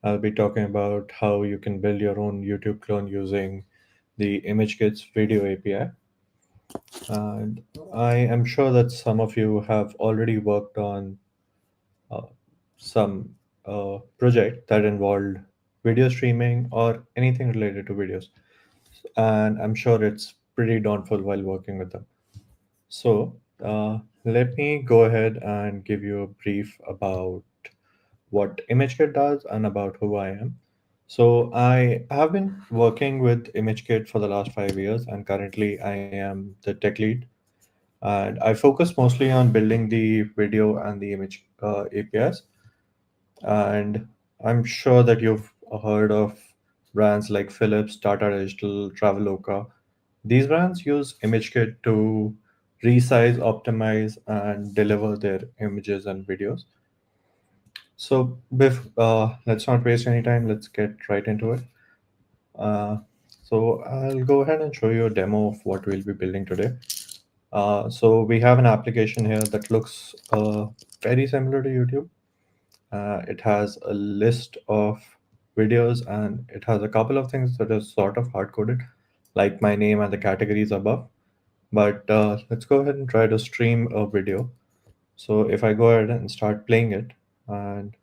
I'll be talking about how you can build your own YouTube clone using the ImageKit's video API. And I am sure that some of you have already worked on uh, some project that involved video streaming or anything related to videos. And I'm sure it's pretty daunting while working with them. So let me go ahead and give you a brief about what ImageKit does and about who I am. So I have been working with ImageKit for the last 5 years, and currently I am the tech lead. And I focus mostly on building the video and the image APIs. And I'm sure that you've heard of brands like Philips, Tata Digital, Traveloka. These brands use ImageKit to resize, optimize, and deliver their images and videos. So, Biff, let's not waste any time. Let's get right into it. Uh, so, I'll go ahead and show you a demo of what we'll be building today. So, we have an application here that looks very similar to YouTube. It has a list of videos and it has a couple of things that are sort of hard coded, like my name and the categories above. But let's go ahead and try to stream a video. So, if I go ahead and start playing it, and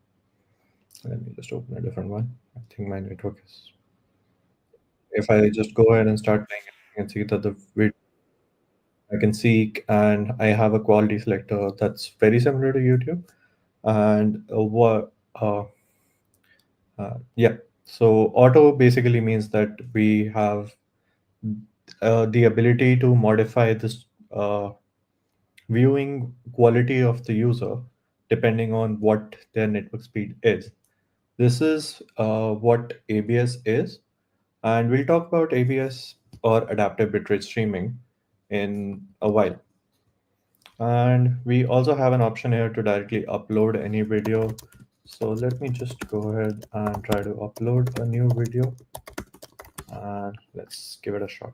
let me just open a different one. I think my network is. If I just go ahead and start playing it, you can see that the video I can seek, and I have a quality selector that's very similar to YouTube. And what? Yeah. So auto basically means that we have the ability to modify this viewing quality of the user depending on what their network speed is. This is what ABS is. And we'll talk about ABS or adaptive bitrate streaming in a while. And we also have an option here to directly upload any video. So let me just go ahead and try to upload a new video and let's give it a shot.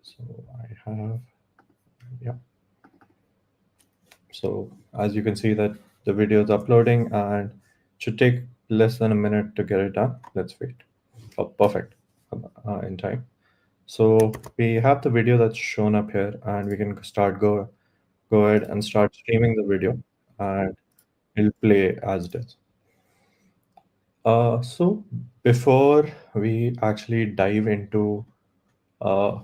So I have, yeah. So as you can see that the video is uploading and it should take less than a minute to get it done. Let's wait. Oh, perfect. In time. So we have the video that's shown up here, and we can go ahead and start streaming the video, and it'll play as it is. So before we actually dive into uh,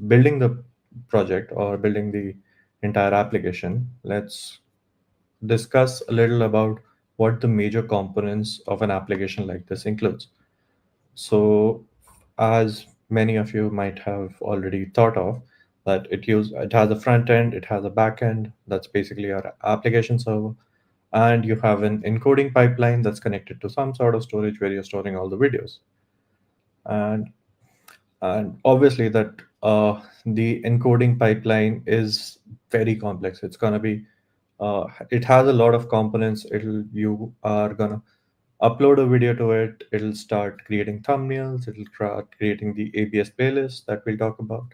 building the project or building the entire application, let's discuss a little about what the major components of an application like this includes. So, as many of you might have already thought of, that it has a front end, it has a back end, that's basically our application server, and you have an encoding pipeline that's connected to some sort of storage where you're storing all the videos. And and obviously that the encoding pipeline is very complex. It's gonna be it has a lot of components. You are gonna upload a video to it, it'll start creating thumbnails, it'll start creating the ABS playlist that we'll talk about,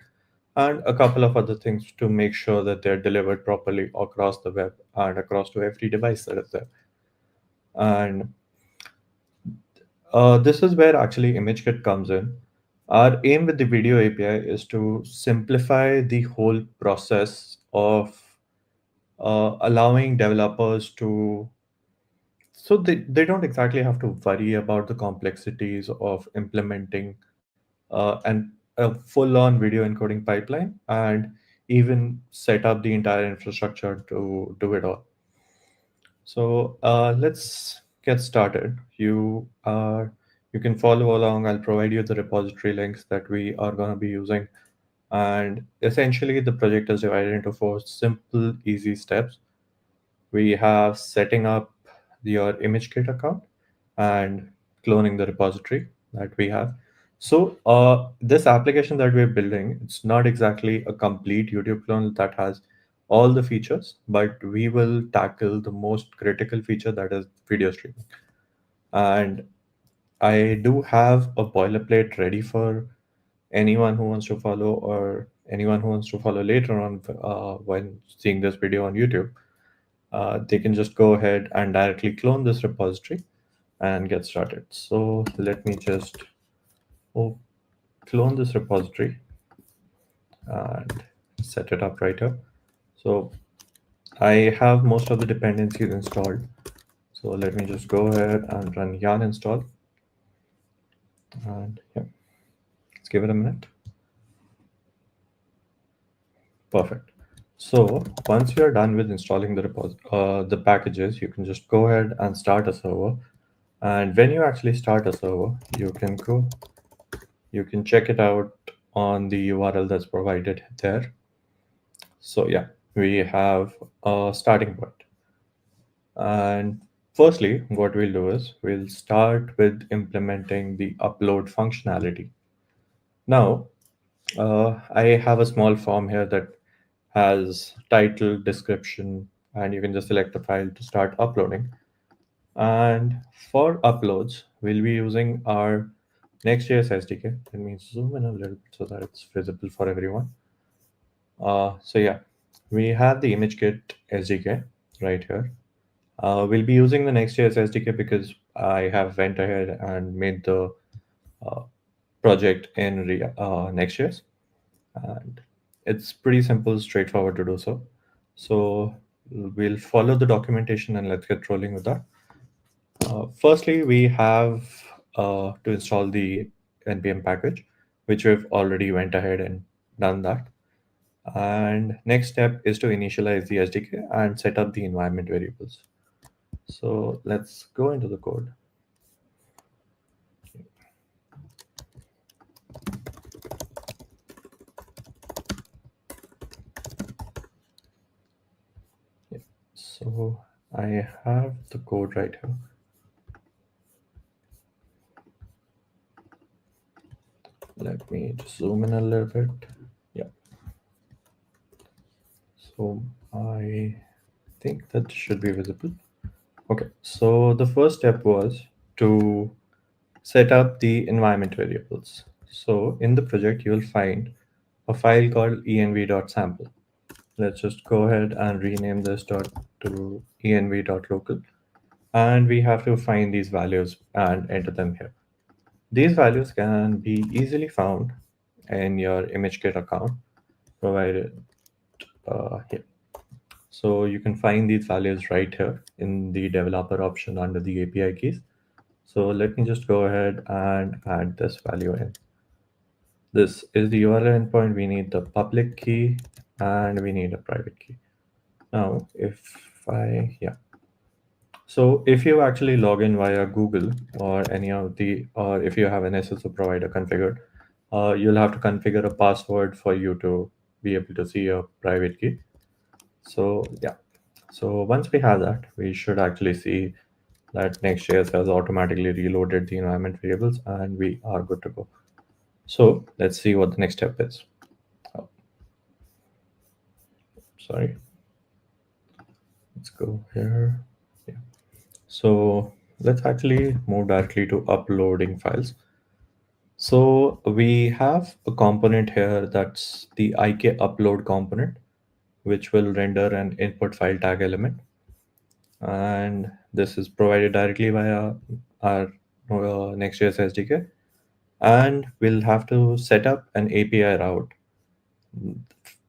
and a couple of other things to make sure that they're delivered properly across the web and across to every device that is there. And this is where actually ImageKit comes in. Our aim with the video API is to simplify the whole process of allowing developers to they don't exactly have to worry about the complexities of implementing a full-on video encoding pipeline and even set up the entire infrastructure to do it all. So let's get started. You can follow along. I'll provide you the repository links that we are going to be using. And essentially, the project is divided into four simple, easy steps. We have setting up your ImageKit account and cloning the repository that we have. So this application that we're building, it's not exactly a complete YouTube clone that has all the features, but we will tackle the most critical feature, that is video streaming. And I do have a boilerplate ready for anyone who wants to follow or anyone who wants to follow later on when seeing this video on YouTube. They can just go ahead and directly clone this repository. and get started. So let me just oh, clone this repository and set it up right here. So I have most of the dependencies installed. So let me just go ahead and run yarn install. And yeah, let's give it a minute. Perfect. So once you are done with installing the packages, you can just go ahead and start a server. And when you actually start a server, you can check it out on the URL that's provided there. So yeah, we have a starting point. And firstly, what we'll do is we'll start with implementing the upload functionality. Now, I have a small form here that has title, description, and you can just select the file to start uploading. And for uploads, we'll be using our Next.js SDK. Let me zoom in a little bit so that it's visible for everyone. So yeah, we have the ImageKit SDK right here. We'll be using the Next.js SDK because I have went ahead and made the uh, project in Next.js, and it's pretty simple, straightforward to do so. So we'll follow the documentation and let's get rolling with that. Firstly, we have to install the npm package, which we've already went ahead and done that. And next step is to initialize the SDK and set up the environment variables. So let's go into the code. Yeah. So I have the code right here. Let me just zoom in a little bit. Yeah. So I think that should be visible. Okay. So the first step was to set up the environment variables. So in the project, you'll find a file called env.sample. Let's just go ahead and rename this to env.local. And we have to find these values and enter them here. These values can be easily found in your ImageKit account provided here. So you can find these values right here in the developer option under the API keys. So let me just go ahead and add this value in. This is the URL endpoint. We need the public key and we need a private key. Now, yeah. So if you actually log in via Google or or if you have an SSO provider configured, you'll have to configure a password for you to be able to see your private key. So yeah, so once we have that, we should actually see that Next.js has automatically reloaded the environment variables and we are good to go. So let's see what the next step is. Oh, sorry, let's go here. Yeah. So let's actually move directly to uploading files. So we have a component here that's the IK upload component, which will render an input file tag element. And this is provided directly via our Next.js SDK. And we'll have to set up an API route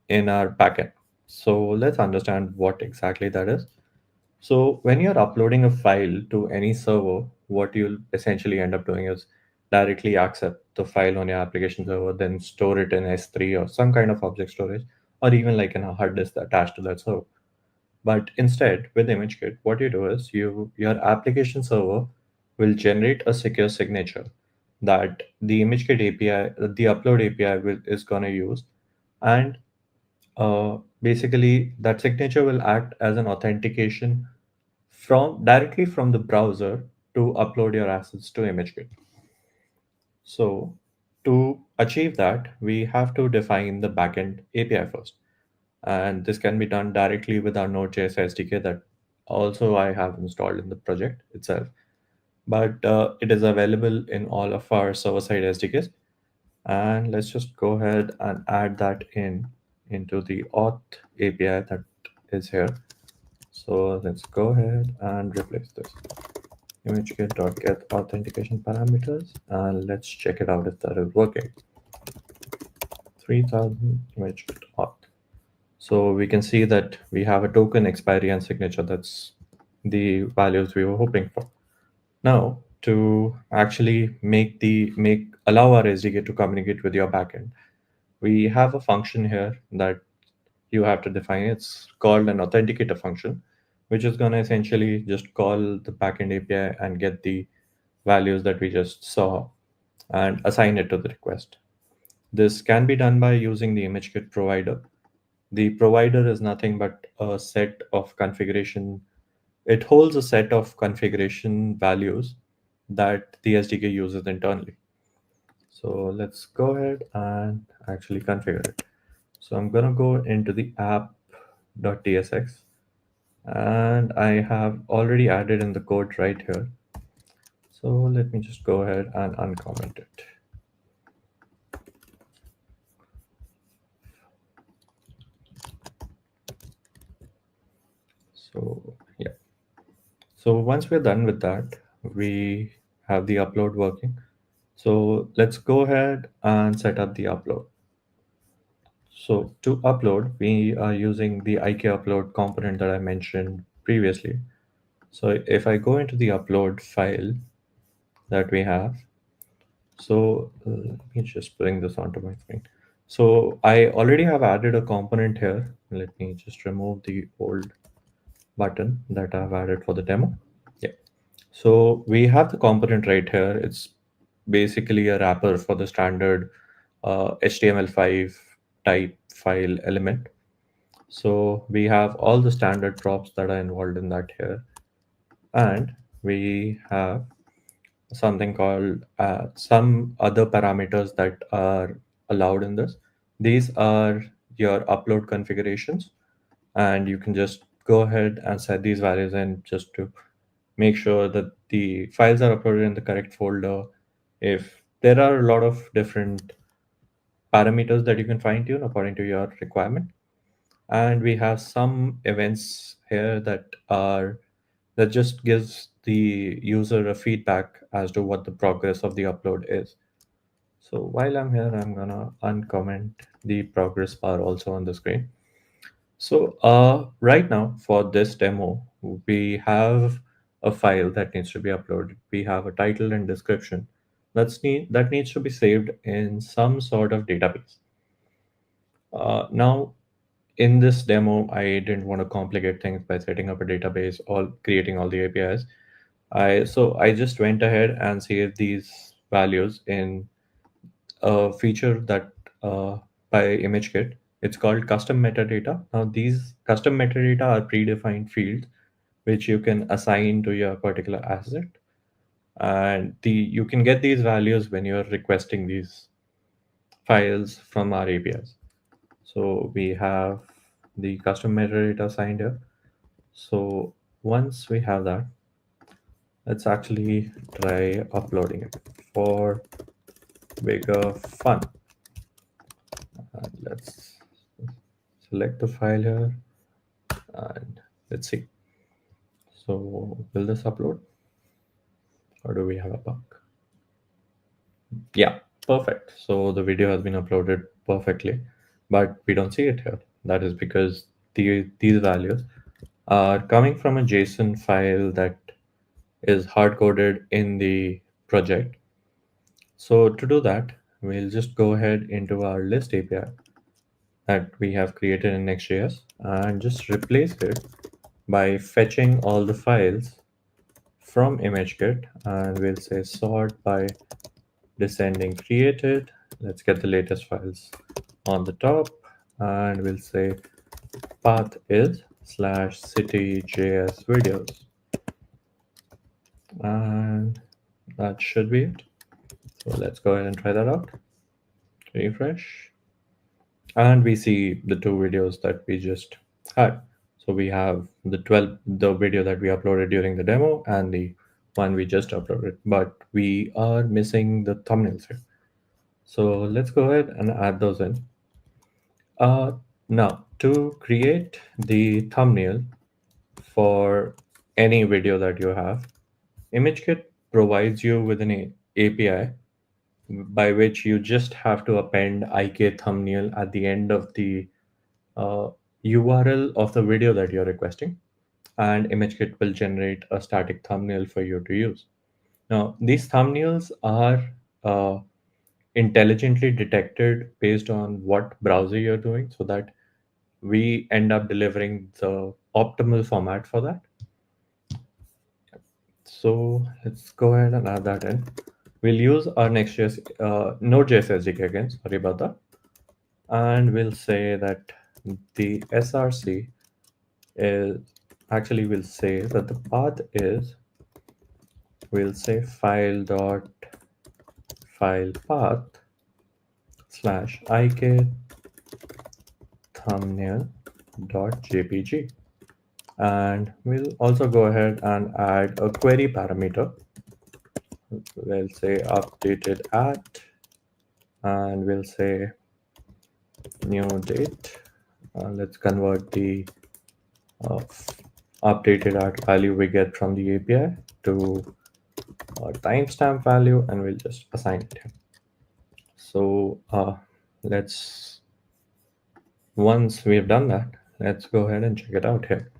in our backend. So let's understand what exactly that is. So when you're uploading a file to any server, what you'll essentially end up doing is directly accept the file on your application server, then store it in S3 or some kind of object storage, or even like in a hard disk attached to that server. But instead, with ImageKit, what you do is your application server will generate a secure signature that the ImageKit API, the upload API is going to use, and basically that signature will act as an authentication from directly from the browser to upload your assets to ImageKit. So to achieve that, we have to define the backend API first. And this can be done directly with our Node.js SDK that also I have installed in the project itself. But it is available in all of our server-side SDKs. And let's just go ahead and add that into the auth API that is here. So let's go ahead and replace this. image.get authentication parameters, and let's check it out if that is working. 3000 image.get auth. So we can see that we have a token, expiry, and signature. That's the values we were hoping for. Now, to actually make allow our SDK to communicate with your backend, we have a function here that you have to define. It's called an authenticator function, which is going to essentially just call the backend API and get the values that we just saw and assign it to the request. This can be done by using the ImageKit provider. The provider is nothing but a set of configuration. It holds a set of configuration values that the SDK uses internally. So let's go ahead and actually configure it. So I'm going to go into the app.tsx, and I have already added in the code right here. So let me just go ahead and uncomment it. So yeah. So once we're done with that, we have the upload working. So let's go ahead and set up the upload. So to upload, we are using the IK upload component that I mentioned previously. So if I go into the upload file that we have, so let me just bring this onto my screen. So I already have added a component here. Let me just remove the old button that I've added for the demo. Yeah. So we have the component right here. It's basically a wrapper for the standard HTML5 type file element. So we have all the standard props that are involved in that here. And we have something called some other parameters that are allowed in this. These are your upload configurations, and you can just go ahead and set these values in just to make sure that the files are uploaded in the correct folder. If there are a lot of different parameters that you can fine tune according to your requirement, and we have some events here that just gives the user a feedback as to what the progress of the upload is. So while I'm here, I'm gonna uncomment the progress bar also on the screen. So right now for this demo, we have a file that needs to be uploaded. We have a title and description that needs to be saved in some sort of database. Now, in this demo, I didn't want to complicate things by setting up a database or creating all the APIs. I just went ahead and saved these values in a feature that by ImageKit. It's called custom metadata. Now these custom metadata are predefined fields which you can assign to your particular asset, and you can get these values when you're requesting these files from our APIs. So we have the custom metadata assigned here. So once we have that, let's actually try uploading it for bigger fun. And let's select the file here and let's see. So will this upload or do we have a bug? Yeah, perfect. So the video has been uploaded perfectly, but we don't see it here. That is because these values are coming from a JSON file that is hard coded in the project. So to do that, we'll just go ahead into our list API that we have created in Next.js and just replace it by fetching all the files from ImageKit, and we'll say sort by descending created. Let's get the latest files on the top, and we'll say path is /city.js videos, and that should be it. So let's go ahead and try that out. Refresh, and we see the two videos that we just had. So we have the video that we uploaded during the demo and the one we just uploaded, but we are missing the thumbnails here. So let's go ahead and add those in. Now to create the thumbnail for any video that you have, ImageKit provides you with an API by which you just have to append IK thumbnail at the end of the uh, URL of the video that you're requesting, and ImageKit will generate a static thumbnail for you to use. Now, these thumbnails are uh, intelligently detected based on what browser you're doing so that we end up delivering the optimal format for that. So let's go ahead and add that in. We'll use our Next.js, Node.js SDK again, sorry about that. And we'll say that the src is, actually we'll say that the path is, we'll say file dot file path slash ik thumbnail dot jpg. And we'll also go ahead and add a query parameter. We'll say updated at, and we'll say new date. Let's convert the uh, updated at value we get from the API to a timestamp value, and we'll just assign it here. So let's, once we've done that, let's go ahead and check it out here.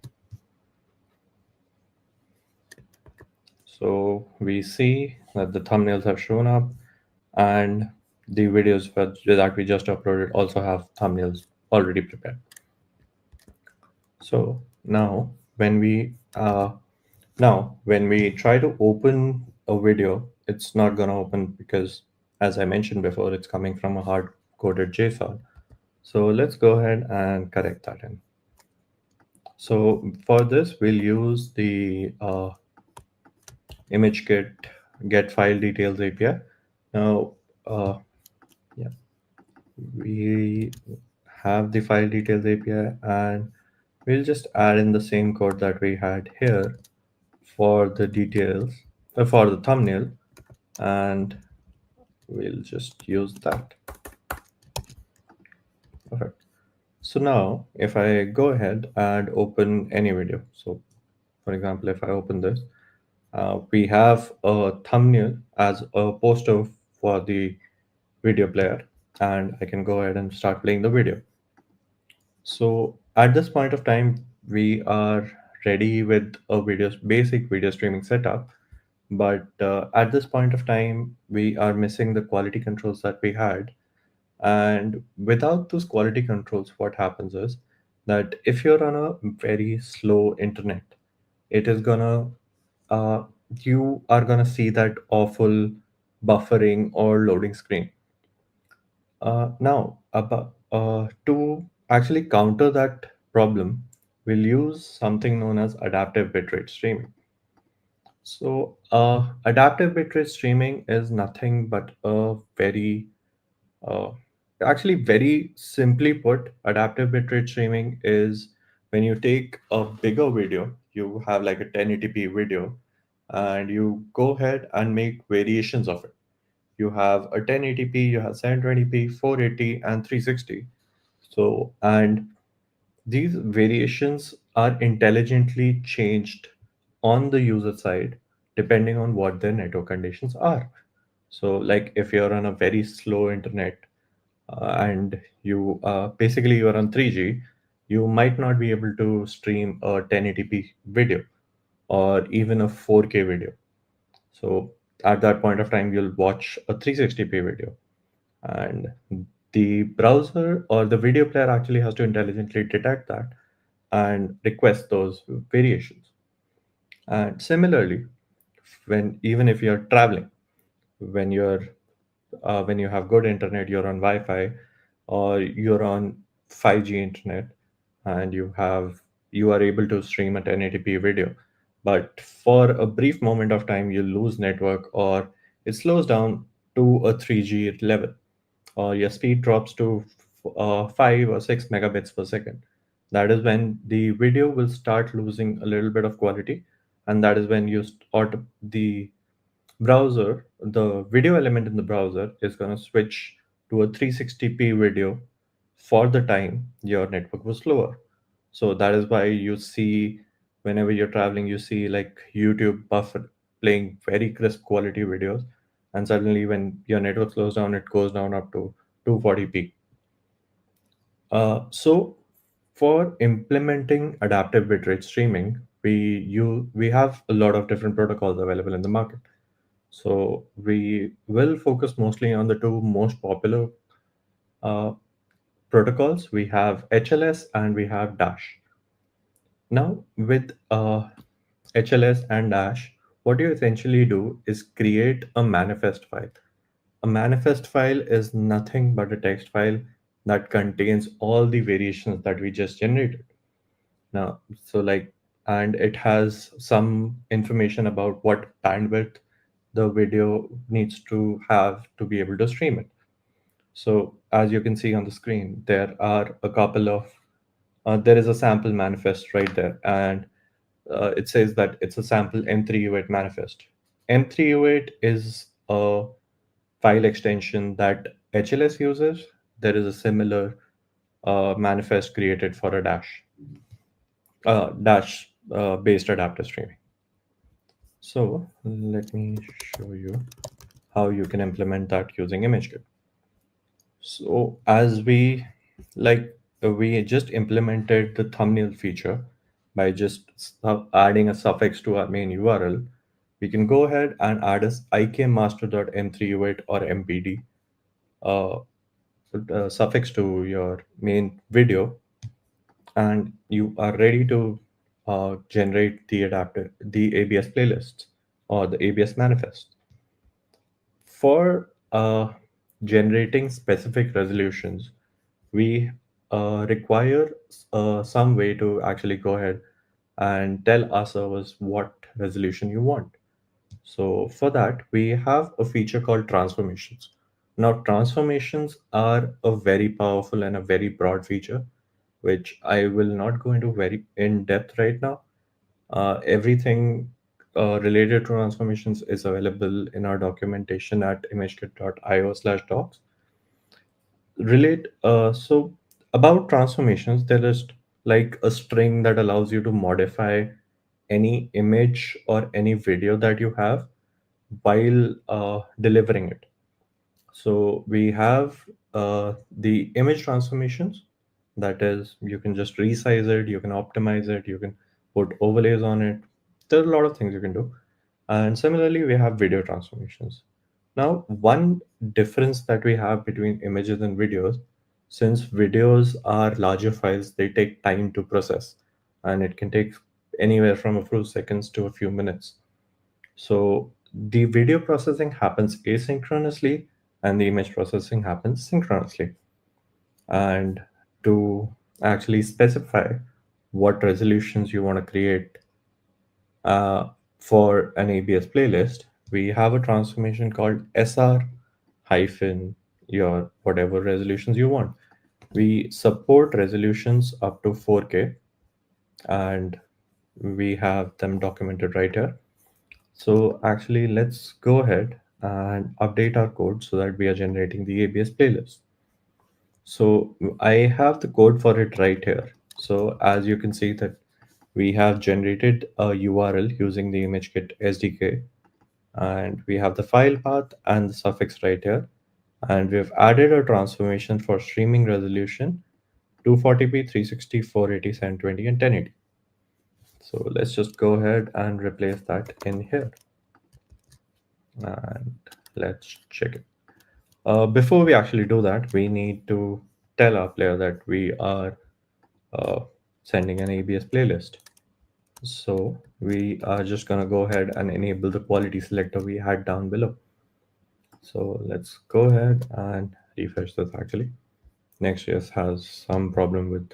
So we see that the thumbnails have shown up, and the videos that we just uploaded also have thumbnails already prepared. So now when we try to open a video, it's not going to open because, as I mentioned before, it's coming from a hard-coded JSON. So let's go ahead and correct that in. So for this, we'll use the ImageKit get file details API. Now, yeah, we have the file details API, and we'll just add in the same code that we had here for the details, for the thumbnail, and we'll just use that. Perfect. So now if I go ahead and open any video, so for example, if I open this, we have a thumbnail as a poster for the video player, and I can go ahead and start playing the video. So at this point of time, we are ready with a basic video streaming setup. But at this point of time, we are missing the quality controls that we had. And without those quality controls, what happens is that if you're on a very slow internet, it is gonna, uh, you are gonna see that awful buffering or loading screen. To actually counter that problem, we'll use something known as adaptive bitrate streaming. So, adaptive bitrate streaming is nothing but a uh, very simply put, adaptive bitrate streaming is when you take a bigger video, you have like a 1080p video, and you go ahead and make variations of it. You have a 1080p, you have 720p, 480, and 360. So, and these variations are intelligently changed on the user side depending on what their network conditions are. So, like if you're on a very slow internet and you basically you're on 3G, you might not be able to stream a 1080p video or even a 4K video. So, at that point of time, you'll watch a 360p video, and the browser or the video player actually has to intelligently detect that and request those variations. And similarly, when even if you're traveling, when you're when you have good internet, you're on Wi-Fi or you're on 5G internet, and you are able to stream a 1080p video, but for a brief moment of time you lose network, or it slows down to a 3G level, or your speed drops to 5 or 6 megabits per second. That is when the video will start losing a little bit of quality, and that is when the browser, the video element in the browser is going to switch to a 360p video for the time your network was slower. So that is why you see, whenever you're traveling, you see like YouTube buffer, playing very crisp quality videos, and suddenly when your network slows down, it goes down up to 240p. So for implementing adaptive bitrate streaming, we have a lot of different protocols available in the market. So we will focus mostly on the two most popular uh, protocols. We have HLS and we have Dash. Now with HLS and Dash, what you essentially do is create a manifest file. A manifest file is nothing but a text file that contains all the variations that we just generated. Now, so like, and it has some information about what bandwidth the video needs to have to be able to stream it. So as you can see on the screen, there are a couple of, there is a sample manifest right there, and it says that it's a sample M3U8 manifest. M3U8 is a file extension that HLS uses. There is a similar manifest created for a Dash based adaptive streaming. So let me show you how you can implement that using ImageKit. So as we just implemented the thumbnail feature by just adding a suffix to our main URL. We can go ahead and add a ikmaster.m3u8 or mpd uh, suffix to your main video, and you are ready to generate the ABS playlists or the ABS manifest. For generating specific resolutions, we require some way to actually go ahead and tell our servers what resolution you want. So for that, we have a feature called transformations. Now, transformations are a very powerful and a very broad feature, which I will not go into very in depth right now. Everything related to transformations is available in our documentation at imagekit.io/docs. So about transformations, there is like a string that allows you to modify any image or any video that you have while delivering it. So we have the image transformations. That is, you can just resize it, you can optimize it, you can put overlays on it. There are a lot of things you can do. And similarly, we have video transformations. Now, one difference that we have between images and videos, since videos are larger files, they take time to process, and it can take anywhere from a few seconds to a few minutes. So the video processing happens asynchronously and the image processing happens synchronously. And to actually specify what resolutions you want to create uh, for an ABS playlist, we have a transformation called SR hyphen your whatever resolutions you want. We support resolutions up to 4K, and we have them documented right here. So actually, let's go ahead and update our code so that we are generating the ABS playlist. So I have the code for it right here. So as you can see that we have generated a URL using the ImageKit SDK, and we have the file path and the suffix right here. And we've added a transformation for streaming resolution 240p, 360, 480, 720, and 1080. So let's just go ahead and replace that in here. And let's check it. Before we actually do that, we need to tell our player that we are uh, sending an ABS playlist. So we are just going to go ahead and enable the quality selector we had down below. So let's go ahead and refresh this actually. Next.js has some problem with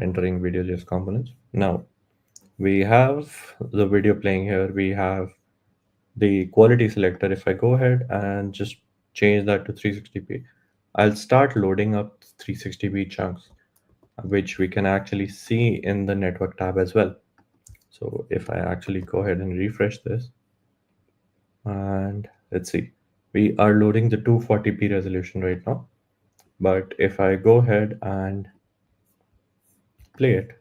entering video.js components. Now we have the video playing here. We have the quality selector. If I go ahead and just change that to 360p, I'll start loading up 360p chunks, which we can actually see in the network tab as well. So if I actually go ahead and refresh this, and let's see, we are loading the 240p resolution right now. But if I go ahead and play it,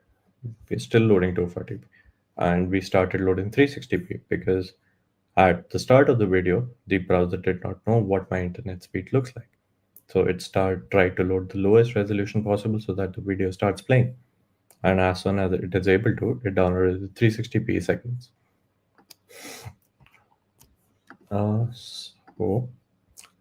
we're still loading 240p. And we started loading 360p because At the start of the video, the browser did not know what my internet speed looks like. So it tried to load the lowest resolution possible so that the video starts playing. And as soon as it is able to, it downloaded 360p seconds. So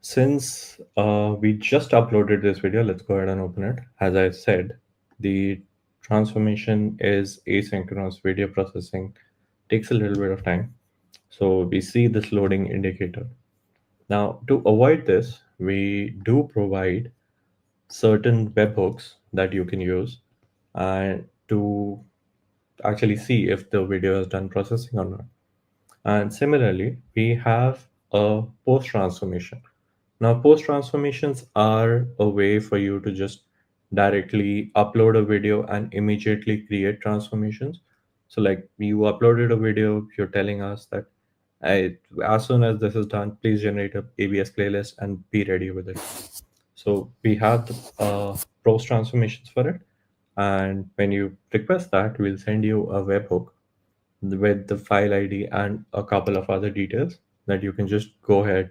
since we just uploaded this video, let's go ahead and open it. As I said, the transformation is asynchronous video processing, takes a little bit of time. So we see this loading indicator. Now, to avoid this, we do provide certain webhooks that you can use and to actually see if the video is done processing or not. And similarly, we have a post transformation. Now, post transformations are a way for you to just directly upload a video and immediately create transformations. So, like you uploaded a video, you're telling us that as soon as this is done, please generate a ABS playlist and be ready with it. So, we have the post transformations for it. And when you request that, we'll send you a webhook with the file ID and a couple of other details that you can just go ahead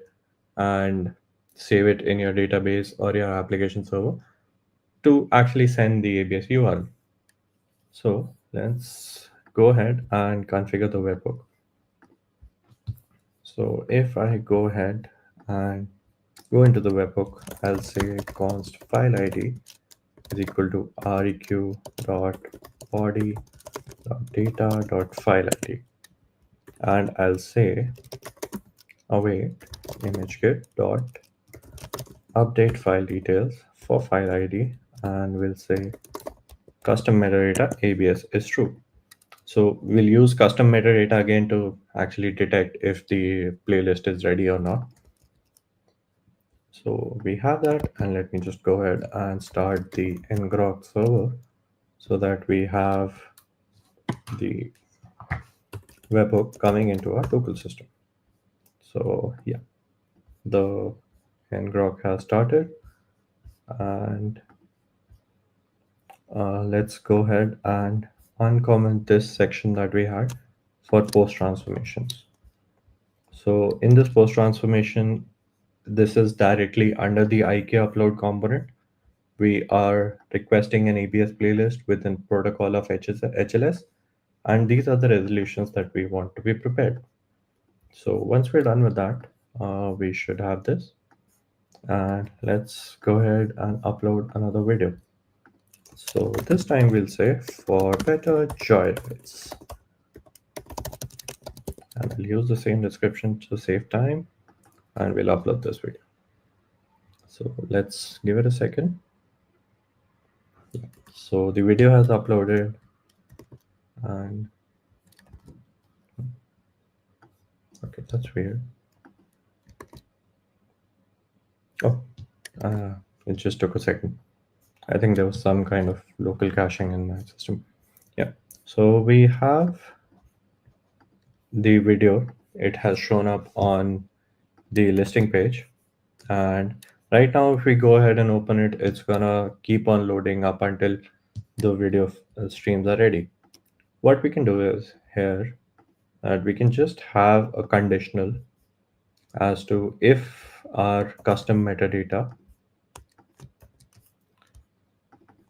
and save it in your database or your application server to actually send the ABS URL. So let's go ahead and configure the webhook. So if I go ahead and go into the webhook, I'll say const file ID is equal to req.body.data.file ID. And I'll say await imagekit dot update file details for file ID, and we'll say custom metadata ABS is true. So we'll use custom metadata again to actually detect if the playlist is ready or not. So we have that, and let me just go ahead and start the ngrok server so that we have the webhook coming into our local system. So yeah, the ngrok has started, and let's go ahead and uncomment this section that we had for post transformations. So in this post transformation, this is directly under the IK upload component. We are requesting an ABS playlist within protocol of HLS, and these are the resolutions that we want to be prepared. So once we're done with that, we should have this. And let's go ahead and upload another video. So this time we'll say for better joyrides. And we'll use the same description to save time, and we'll upload this video. So let's give it a second. Yeah. So the video has uploaded, and okay, that's weird. Oh, it just took a second. I think there was some kind of local caching in my system. Yeah. So we have the video. It has shown up on the listing page. And right now, if we go ahead and open it, it's gonna keep on loading up until the video streams are ready. What we can do is here that we can just have a conditional as to if our custom metadata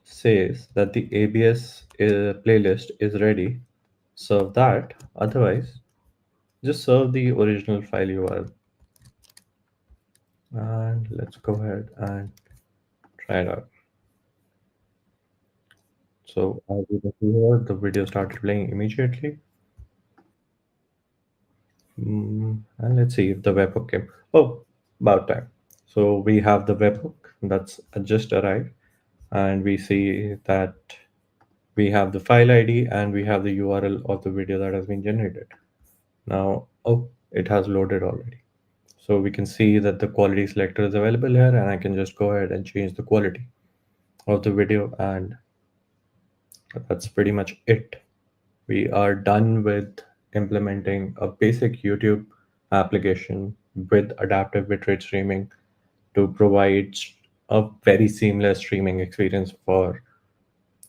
says that the ABS playlist is ready, serve that. Otherwise, just serve the original file URL. And let's go ahead and try it out. So as you can see here, the video started playing immediately. And let's see if the webhook came. Oh, about time. So we have the webhook that's just arrived, and we see that we have the file ID and we have the URL of the video that has been generated. Now, oh, it has loaded already. So we can see that the quality selector is available here, and I can just go ahead and change the quality of the video, and that's pretty much it. We are done with implementing a basic YouTube application with adaptive bitrate streaming to provide a very seamless streaming experience for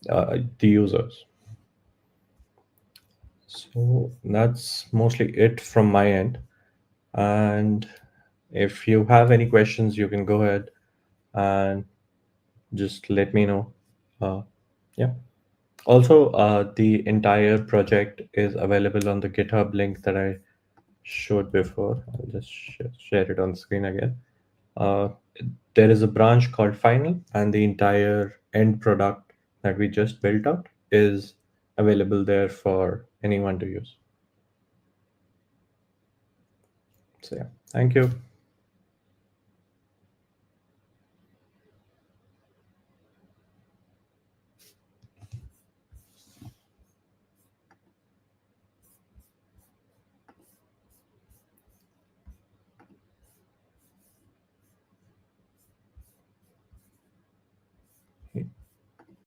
the users. So that's mostly it from my end. And if you have any questions, you can go ahead and just let me know. Uh, yeah. Also, the entire project is available on the GitHub link that I showed before. I'll just share it on screen again. Uh, there is a branch called Final, and the entire end product that we just built out is available there for anyone to use. So, yeah, thank you.